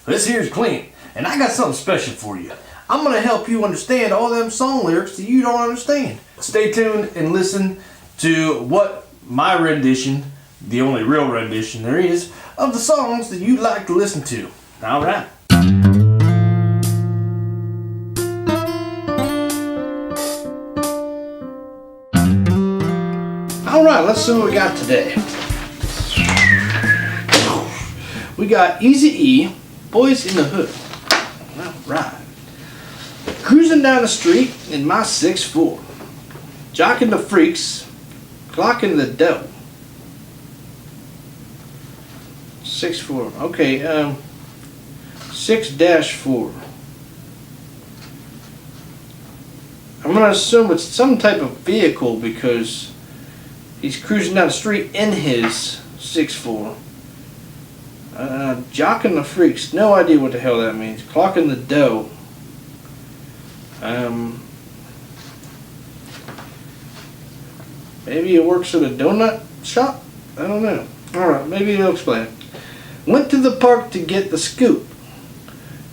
This here's Clint, and I got something special for you. I'm gonna help you understand all them song lyrics that you don't understand. Stay tuned and listen to what my rendition, the only real rendition there is, of the songs that you like to listen to. Alright. Alright, let's see what we got today. We got Eazy, Boyz in the Hood. Alright. Cruising down the street in my 6'4", jocking the freaks, clocking the dough. 6'4", okay, 6-4. I'm gonna assume it's some type of vehicle because he's cruising down the street in his 6'4". Jocking the freaks, no idea what the hell that means. Clocking the dough. Maybe he works at a donut shop? I don't know. Alright, maybe he'll explain it. Went to the park to get the scoop.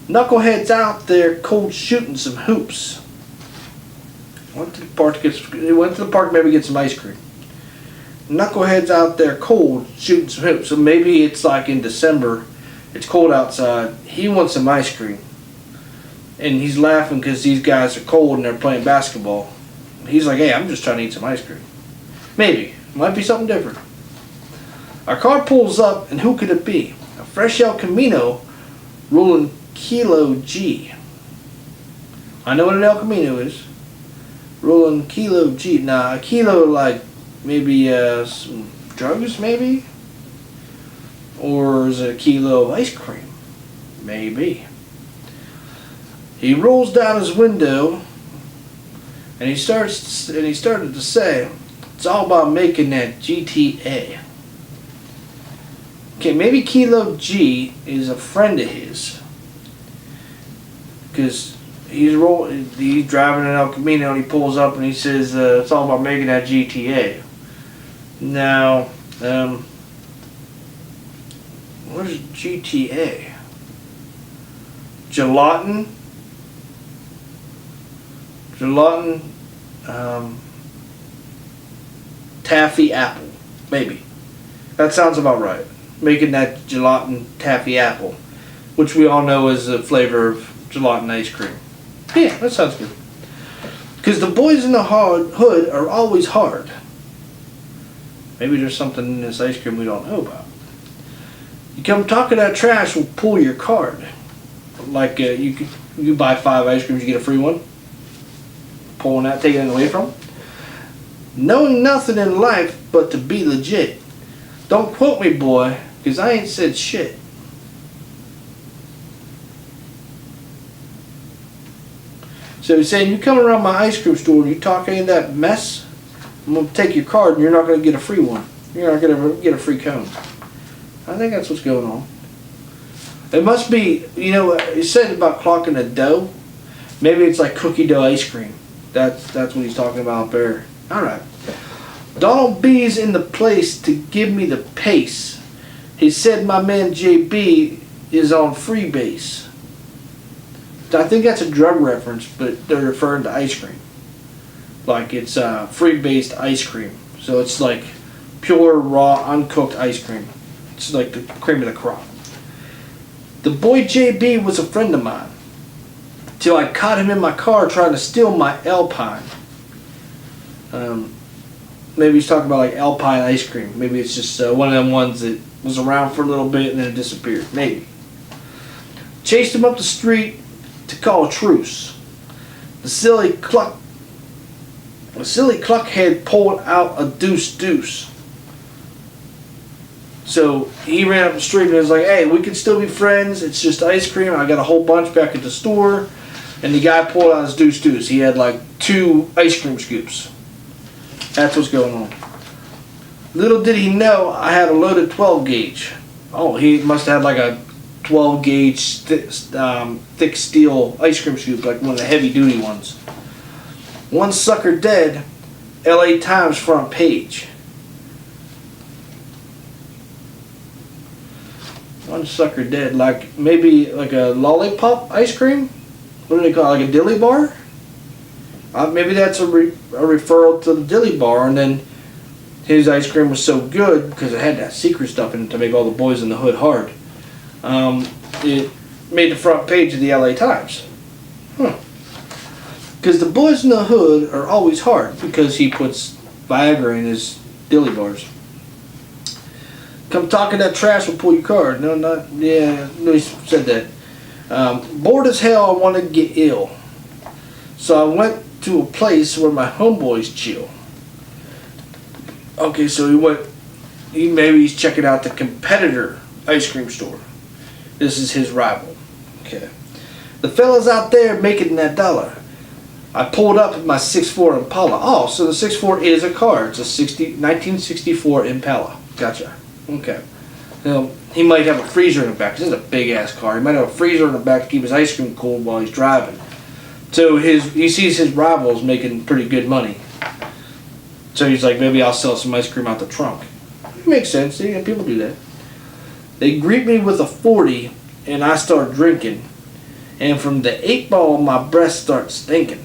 Knuckleheads out there cold shooting some hoops. Went to the park maybe get some ice cream. Knuckleheads out there cold shooting some hoops. So maybe it's like in December, it's cold outside, he wants some ice cream. And he's laughing because these guys are cold and they're playing basketball. He's like, hey, I'm just trying to eat some ice cream. Maybe. Might be something different. Our car pulls up, and who could it be? A fresh El Camino rolling Kilo G. I know what an El Camino is. Rolling Kilo G. Nah, a kilo like maybe some drugs, maybe? Or is it a kilo of ice cream? Maybe. He rolls down his window, and he started to say, it's all about making that GTA. Okay, maybe Kilo G is a friend of his, because he's driving an El Camino and he pulls up and he says, it's all about making that GTA. Now, where's GTA? Gelatin, taffy apple, maybe. That sounds about right. Making that gelatin taffy apple, which we all know is the flavor of gelatin ice cream. Yeah, that sounds good. Because the boys in the hood are always hard. Maybe there's something in this ice cream we don't know about. You come talking that trash, we'll pull your card. Like you buy 5 ice creams, you get a free one. Pulling that, taking it away from. Knowing nothing in life but to be legit. Don't quote me, boy, because I ain't said shit. So he's saying, you come around my ice cream store and you talk any of that mess, I'm going to take your card and you're not going to get a free one. You're not going to get a free cone. I think that's what's going on. It must be, you know, he said about clocking the dough. Maybe it's like cookie dough ice cream. That's what he's talking about there. Alright. Donald B's in the place to give me the pace. He said my man JB is on freebase. I think that's a drug reference, but they're referring to ice cream. Like it's free-based ice cream. So it's like pure, raw, uncooked ice cream. It's like the cream of the crop. The boy JB was a friend of mine, till I caught him in my car trying to steal my Alpine. Maybe he's talking about like Alpine ice cream. Maybe it's just one of them ones that was around for a little bit and then it disappeared. Maybe. Chased him up the street to call a truce. The silly cluckhead pulled out a deuce. So he ran up the street and was like, hey, we can still be friends. It's just ice cream. I got a whole bunch back at the store. And the guy pulled out his deuce. He had like 2 ice cream scoops. That's what's going on. Little did he know I had a loaded 12 gauge. Oh, he must have had like a 12 gauge thick steel ice cream scoop, like one of the heavy duty ones. One sucker dead, LA Times front page. One sucker dead. Like maybe like a lollipop ice cream. What do they call it? Like a dilly bar? Maybe that's a referral to the dilly bar, and then his ice cream was so good because it had that secret stuff in it to make all the boys in the hood hard. It made the front page of the LA Times. Because the boys in the hood are always hard because he puts Viagra in his dilly bars. Come talking that trash, will pull your card. No, not, yeah, no, he said that. Bored as hell, I wanted to get ill. So I went to a place where my homeboys chill. Okay, so maybe he's checking out the competitor ice cream store. This is his rival. Okay. The fellas out there making that dollar. I pulled up in my 6'4" Impala. Oh, so the 6'4" is a car. It's a 1964 Impala. Gotcha. Okay. Now, he might have a freezer in the back. This is a big ass car. He might have a freezer in the back to keep his ice cream cold while he's driving. So he sees his rivals making pretty good money. So he's like, maybe I'll sell some ice cream out the trunk. It makes sense. Yeah, people do that. They greet me with a 40, and I start drinking. And from the 8 ball, my breath starts stinking.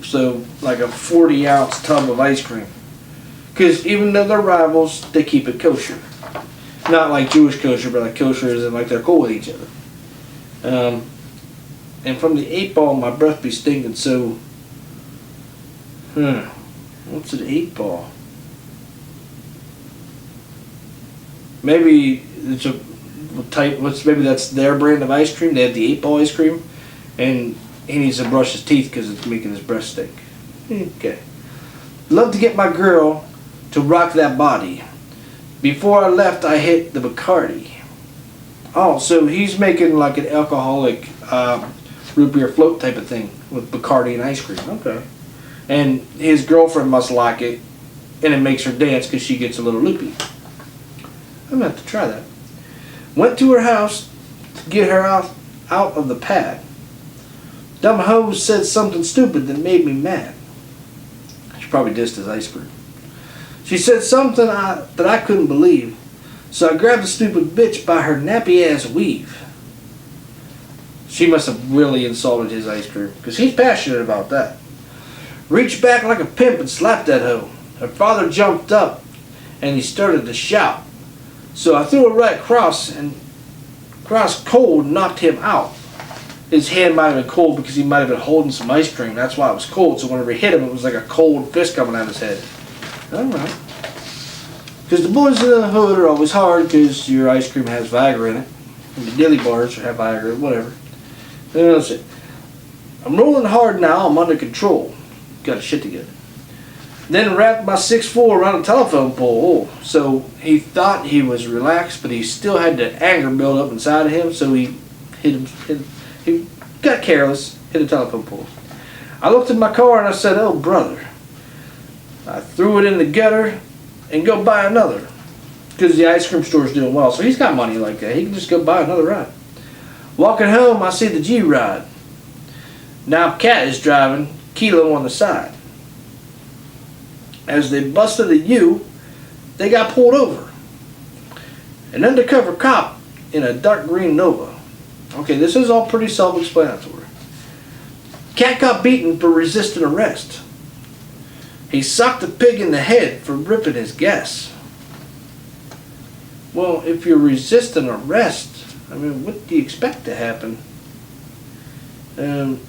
So, like a 40-ounce tub of ice cream. Because even though they're rivals, they keep it kosher. Not like Jewish kosher, but like kosher as in like they're cool with each other. And from the 8 ball, my breath be stinking. So, what's an 8 ball? Maybe it's a type. Maybe that's their brand of ice cream. They have the 8 ball ice cream, and he needs to brush his teeth because it's making his breath stink. Okay. Love to get my girl to rock that body. Before I left, I hit the Bacardi. Oh, so he's making like an alcoholic root beer float type of thing with Bacardi and ice cream. Okay. And his girlfriend must like it, and it makes her dance because she gets a little loopy. I'm going to have to try that. Went to her house to get her out of the pad. Dumb hoe said something stupid that made me mad. She probably dissed his ice cream. She said something that I couldn't believe. So I grabbed the stupid bitch by her nappy ass weave. She must have really insulted his ice cream, because he's passionate about that. Reached back like a pimp and slapped that hoe. Her father jumped up and he started to shout. So I threw a right cross, and cross cold knocked him out. His hand might have been cold because he might have been holding some ice cream. That's why it was cold. So whenever he hit him, it was like a cold fist coming out of his head. Alright. Because the boys in the hood are always hard because your ice cream has Viagra in it. And the dilly bars have Viagra, whatever. That's it. I'm rolling hard now. I'm under control. Got a shit together. Then wrapped my 6'4" around a telephone pole. Oh, so he thought he was relaxed, but he still had the anger build up inside of him. So he he got careless, hit a telephone pole. I looked at my car and I said, "Oh brother." I threw it in the gutter and go buy another, because the ice cream store is doing well. So he's got money like that. He can just go buy another ride. Walking home, I see the G ride. Now Cat is driving, Kilo on the side. As they busted a U, they got pulled over. An undercover cop in a dark green Nova. Okay, this is all pretty self-explanatory. Cat got beaten for resisting arrest. He socked a pig in the head for ripping his gas. Well, if you're resisting arrest, I mean, what do you expect to happen? And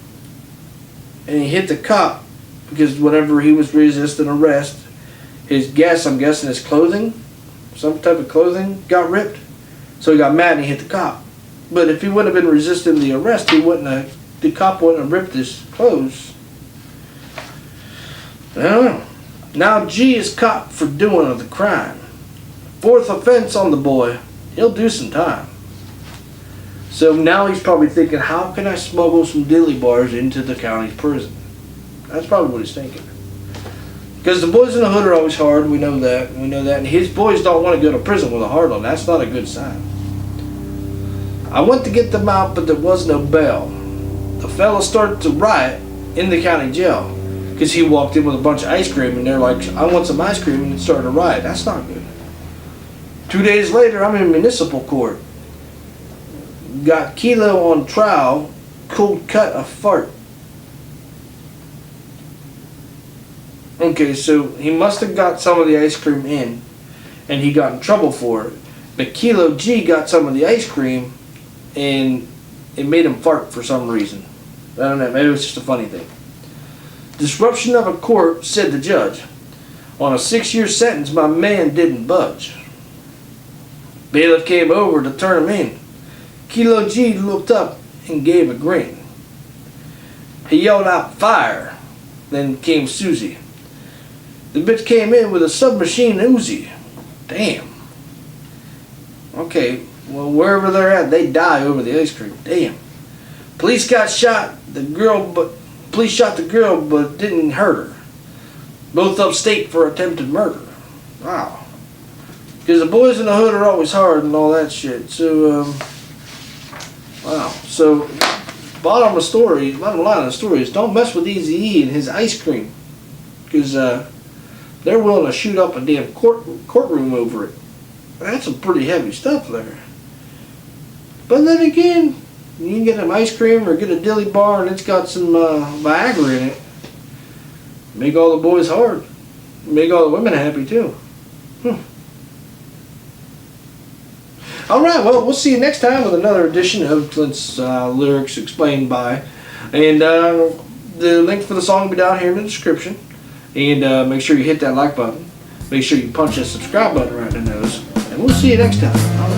he hit the cop because whenever he was resisting arrest, his gas, I'm guessing his clothing, some type of clothing got ripped. So he got mad and he hit the cop. But if he wouldn't have been resisting the arrest, the cop wouldn't have ripped his clothes. I don't know. Now G is caught for doing the crime. 4th offense on the boy. He'll do some time. So now he's probably thinking, how can I smuggle some dilly bars into the county prison? That's probably what he's thinking. Because the boys in the hood are always hard. We know that. And his boys don't want to go to prison with a hard on. That's not a good sign. I went to get them out, but there was no bail. The fella started to riot in the county jail because he walked in with a bunch of ice cream, and they're like, I want some ice cream, and it started to riot. That's not good. 2 days later, I'm in municipal court. Got Kilo on trial, cold cut a fart. Okay, so he must have got some of the ice cream in, and he got in trouble for it. But Kilo G got some of the ice cream, and it made him fart for some reason. I don't know, maybe it was just a funny thing. Disruption of a court, said the judge. On a 6-year sentence, my man didn't budge. Bailiff came over to turn him in. Kilo G looked up and gave a grin. He yelled out, "Fire!" Then came Susie. The bitch came in with a submachine Uzi. Damn. Okay, well, wherever they're at, they die over the ice cream. Damn. Police shot the girl, but didn't hurt her. Both upstate for attempted murder. Wow. Because the boys in the hood are always hard and all that shit. So, wow. So, bottom line of the story is don't mess with Eazy and his ice cream. Because they're willing to shoot up a damn courtroom over it. That's some pretty heavy stuff there. But then again, you can get an ice cream or get a dilly bar and it's got some Viagra in it. Make all the boys hard. Make all the women happy too. Alright, well, we'll see you next time with another edition of Clint's Lyrics Explained By. And the link for the song will be down here in the description. And make sure you hit that like button. Make sure you punch that subscribe button right in the nose. And we'll see you next time.